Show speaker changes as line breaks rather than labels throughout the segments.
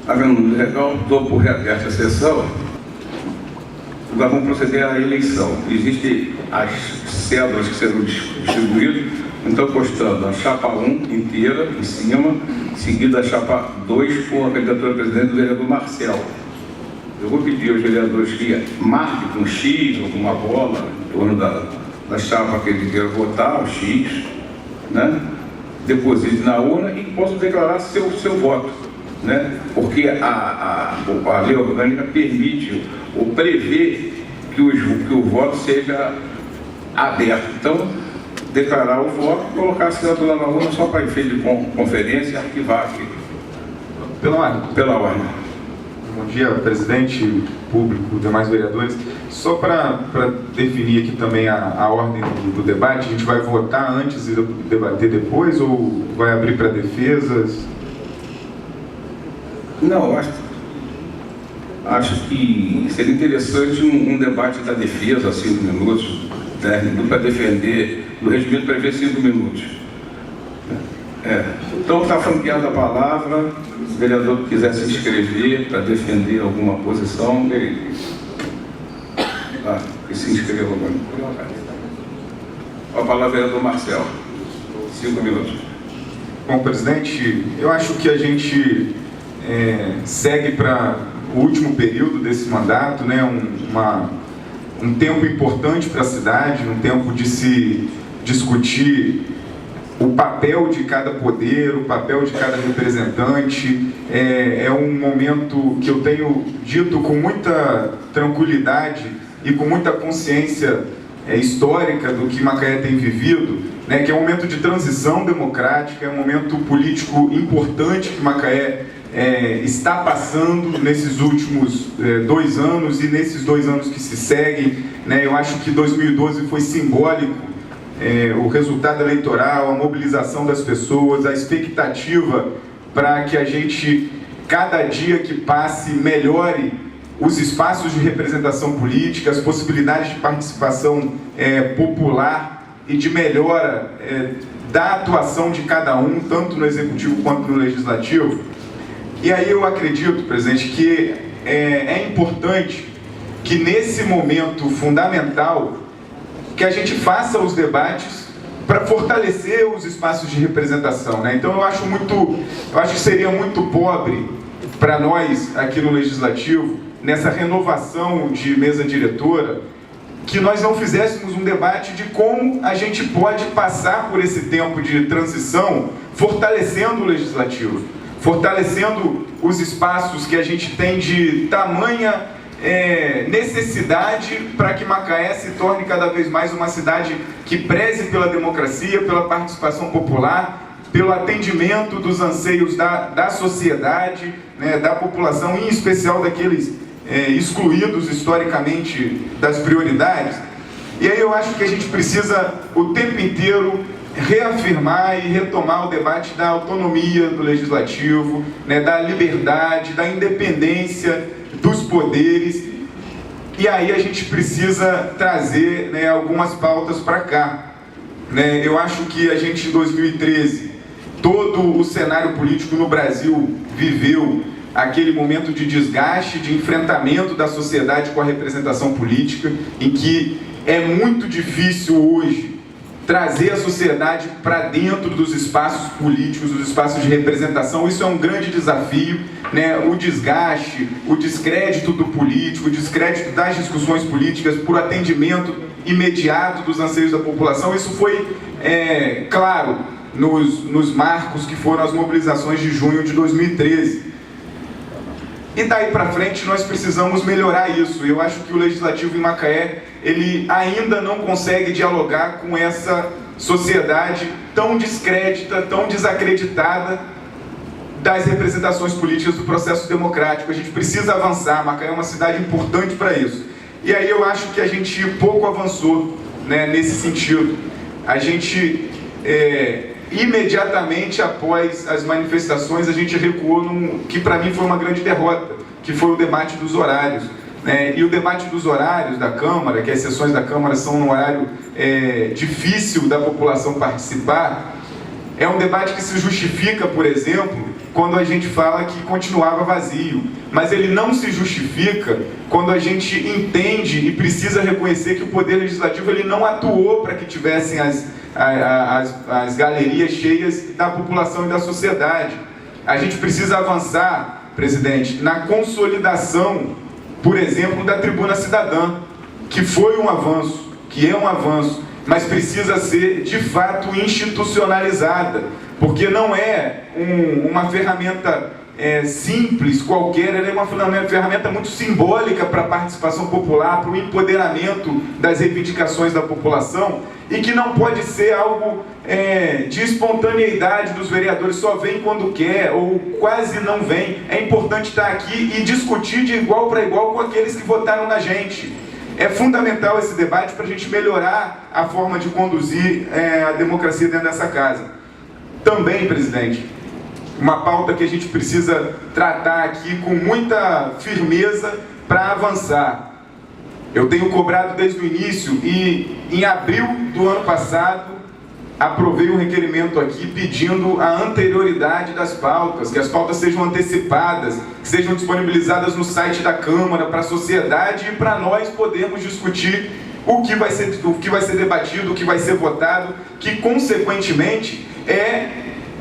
Havendo legal, dou por reaberta a sessão. Agora vamos proceder à eleição. Existem as cédulas que serão distribuídas, então constando a chapa 1 inteira em cima, seguida a chapa 2 com a candidatura a presidente do vereador Marcelo. Eu vou pedir aos vereadores que marquem com X ou com uma bola em torno da chapa que eles queiram votar, o X, né? Deposite na urna e possam declarar seu voto, né? Porque a lei orgânica permite ou prevê que o voto seja aberto. Então, declarar o voto, colocar a assinatura na urna só para efeito de conferência e arquivar aqui. Pela ordem.
Bom dia, presidente, público, demais vereadores. Só para definir aqui também a ordem do debate, a gente vai votar antes e debater depois ou vai abrir para defesas?
Não, acho que seria interessante um debate da defesa, 5 minutos, 10 minutos, para defender. O regimento prevê 5 minutos. Então está franqueada a palavra. Se o vereador quiser se inscrever para defender alguma posição, ele que se inscreva agora. A palavra é vereador Marcelo. 5 minutos.
Bom, presidente, eu acho que a gente segue para o último período desse mandato, né? Um tempo importante para a cidade, um tempo de se discutir o papel de cada poder, o papel de cada representante. É um momento que eu tenho dito com muita tranquilidade e com muita consciência histórica do que Macaé tem vivido, né, que é um momento de transição democrática, é um momento político importante que Macaé está passando nesses últimos 2 anos e nesses 2 anos que se seguem, né. Eu acho que 2012 foi simbólico, o resultado eleitoral, a mobilização das pessoas, a expectativa para que a gente, cada dia que passe, melhore os espaços de representação política, as possibilidades de participação popular e de melhora da atuação de cada um, tanto no Executivo quanto no Legislativo. E aí eu acredito, presidente, que é importante que nesse momento fundamental que a gente faça os debates para fortalecer os espaços de representação, né? Então eu acho que seria muito pobre para nós aqui no Legislativo, nessa renovação de mesa diretora, que nós não fizéssemos um debate de como a gente pode passar por esse tempo de transição fortalecendo o Legislativo, fortalecendo os espaços que a gente tem de tamanha necessidade para que Macaé se torne cada vez mais uma cidade que preze pela democracia, pela participação popular, pelo atendimento dos anseios da sociedade, né, da população, em especial daqueles excluídos historicamente das prioridades. E aí eu acho que a gente precisa o tempo inteiro reafirmar e retomar o debate da autonomia do Legislativo, né, da liberdade, da independência dos poderes. E aí a gente precisa trazer, né, algumas pautas para cá, né. Eu acho que a gente, em 2013, todo o cenário político no Brasil viveu aquele momento de desgaste, de enfrentamento da sociedade com a representação política, em que é muito difícil hoje trazer a sociedade para dentro dos espaços políticos, dos espaços de representação. Isso é um grande desafio, né? O desgaste, o descrédito do político, o descrédito das discussões políticas por atendimento imediato dos anseios da população. Isso foi claro nos marcos que foram as mobilizações de junho de 2013. E daí para frente nós precisamos melhorar isso. Eu acho que o Legislativo em Macaé, ele ainda não consegue dialogar com essa sociedade tão descrédita, tão desacreditada das representações políticas do processo democrático. A gente precisa avançar. Macaé é uma cidade importante para isso. E aí eu acho que a gente pouco avançou, né, nesse sentido. A gente imediatamente após as manifestações, a gente recuou que para mim foi uma grande derrota, que foi o debate dos horários. E o debate dos horários da Câmara, que as sessões da Câmara são num horário difícil da população participar, é um debate que se justifica, por exemplo, quando a gente fala que continuava vazio, mas ele não se justifica quando a gente entende e precisa reconhecer que o Poder Legislativo ele não atuou para que tivessem as galerias cheias da população e da sociedade. A gente precisa avançar, presidente, na consolidação, por exemplo, da Tribuna Cidadã, que foi um avanço, que é um avanço, mas precisa ser, de fato, institucionalizada, porque não é uma ferramenta simples qualquer, ela é uma ferramenta muito simbólica para a participação popular, para o empoderamento das reivindicações da população, e que não pode ser algo de espontaneidade dos vereadores, só vem quando quer, ou quase não vem. É importante estar aqui e discutir de igual para igual com aqueles que votaram na gente. É fundamental esse debate para a gente melhorar a forma de conduzir a democracia dentro dessa casa. Também, presidente, uma pauta que a gente precisa tratar aqui com muita firmeza para avançar. Eu tenho cobrado desde o início e em abril do ano passado aprovei um requerimento aqui pedindo a anterioridade das pautas, que as pautas sejam antecipadas, que sejam disponibilizadas no site da Câmara para a sociedade e para nós podermos discutir o que vai ser debatido, o que vai ser votado, que consequentemente é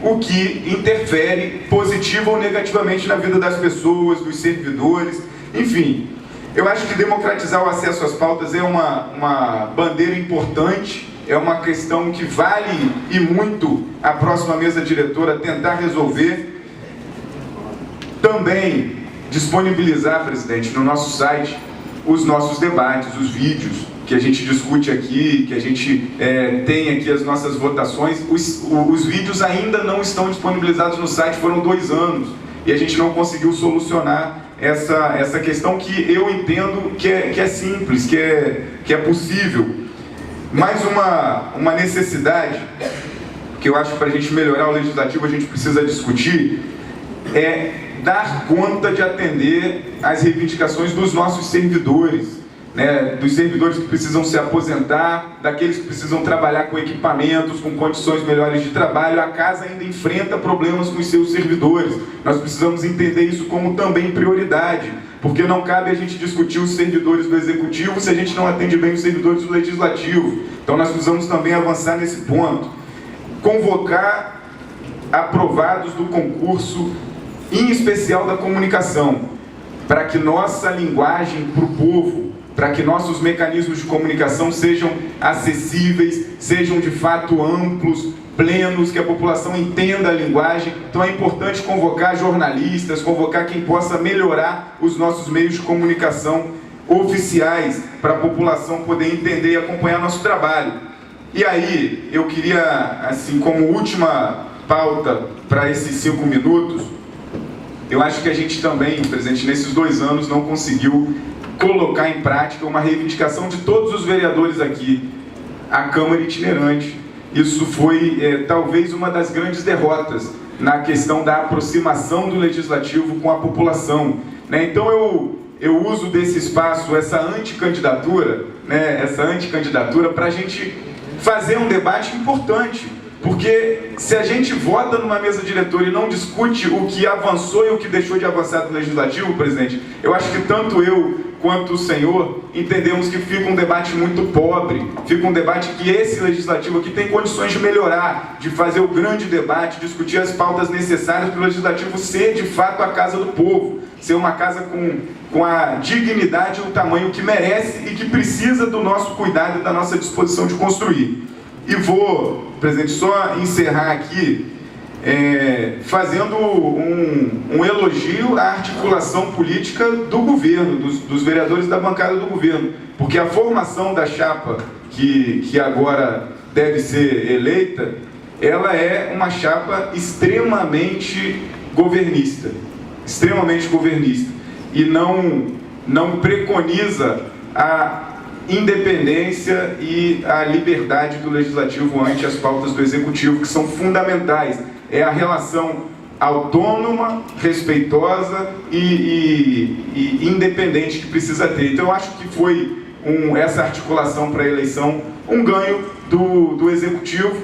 o que interfere positiva ou negativamente na vida das pessoas, dos servidores, enfim. Eu acho que democratizar o acesso às pautas é uma bandeira importante, é uma questão que vale e muito a próxima mesa diretora tentar resolver. Também disponibilizar, presidente, no nosso site os nossos debates, os vídeos que a gente discute aqui, que a gente tem aqui as nossas votações. Os vídeos ainda não estão disponibilizados no site, foram 2 anos, e a gente não conseguiu solucionar essa questão que eu entendo que é simples, que é possível. Mais uma necessidade que eu acho que para a gente melhorar o legislativo a gente precisa discutir é dar conta de atender às reivindicações dos nossos servidores, né, dos servidores que precisam se aposentar, daqueles que precisam trabalhar com equipamentos, com condições melhores de trabalho. A casa ainda enfrenta problemas com os seus servidores. Nós precisamos entender isso como também prioridade, porque não cabe a gente discutir os servidores do Executivo se a gente não atende bem os servidores do Legislativo. Então nós precisamos também avançar nesse ponto. Convocar aprovados do concurso, em especial da comunicação, para que nossa linguagem para o povo, para que nossos mecanismos de comunicação sejam acessíveis, sejam de fato amplos, plenos, que a população entenda a linguagem. Então é importante convocar jornalistas, convocar quem possa melhorar os nossos meios de comunicação oficiais, para a população poder entender e acompanhar nosso trabalho. E aí, eu queria, assim, como última pauta para esses 5 minutos, eu acho que a gente também, presidente, nesses 2 anos não conseguiu colocar em prática uma reivindicação de todos os vereadores aqui, a Câmara itinerante. Isso foi talvez uma das grandes derrotas na questão da aproximação do Legislativo com a população, né? Então eu uso desse espaço, essa anticandidatura, né, para a gente fazer um debate importante, porque se a gente vota numa mesa diretora e não discute o que avançou e o que deixou de avançar do Legislativo, presidente, eu acho que tanto eu quanto o senhor entendemos que fica um debate muito pobre, fica um debate que esse Legislativo aqui tem condições de melhorar, de fazer o grande debate, discutir as pautas necessárias para o Legislativo ser de fato a casa do povo, ser uma casa com a dignidade e o tamanho que merece e que precisa do nosso cuidado e da nossa disposição de construir. E vou, presidente, só encerrar aqui fazendo um elogio à articulação política do governo, dos vereadores da bancada do governo, porque a formação da chapa que agora deve ser eleita, ela é uma chapa extremamente governista, e não preconiza a independência e a liberdade do Legislativo ante as pautas do Executivo, que são fundamentais. É a relação autônoma, respeitosa e independente que precisa ter. Então eu acho que foi essa articulação para a eleição um ganho do Executivo,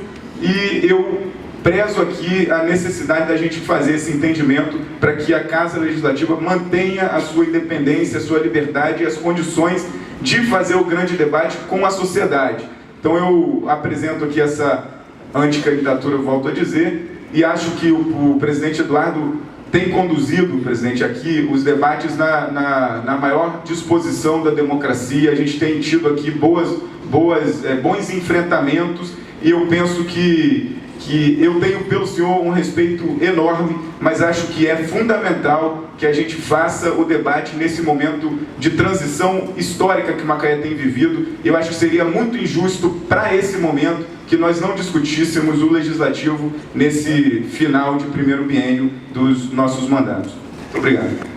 e eu prezo aqui a necessidade da gente fazer esse entendimento para que a Casa Legislativa mantenha a sua independência, a sua liberdade e as condições de fazer o grande debate com a sociedade. Então eu apresento aqui essa anticandidatura, eu volto a dizer, e acho que o presidente Eduardo tem conduzido, presidente, aqui os debates na maior disposição da democracia. A gente tem tido aqui bons enfrentamentos, e eu penso que eu tenho pelo senhor um respeito enorme, mas acho que é fundamental que a gente faça o debate nesse momento de transição histórica que Macaé tem vivido. Eu acho que seria muito injusto para esse momento que nós não discutíssemos o legislativo nesse final de primeiro biênio dos nossos mandatos. Muito obrigado.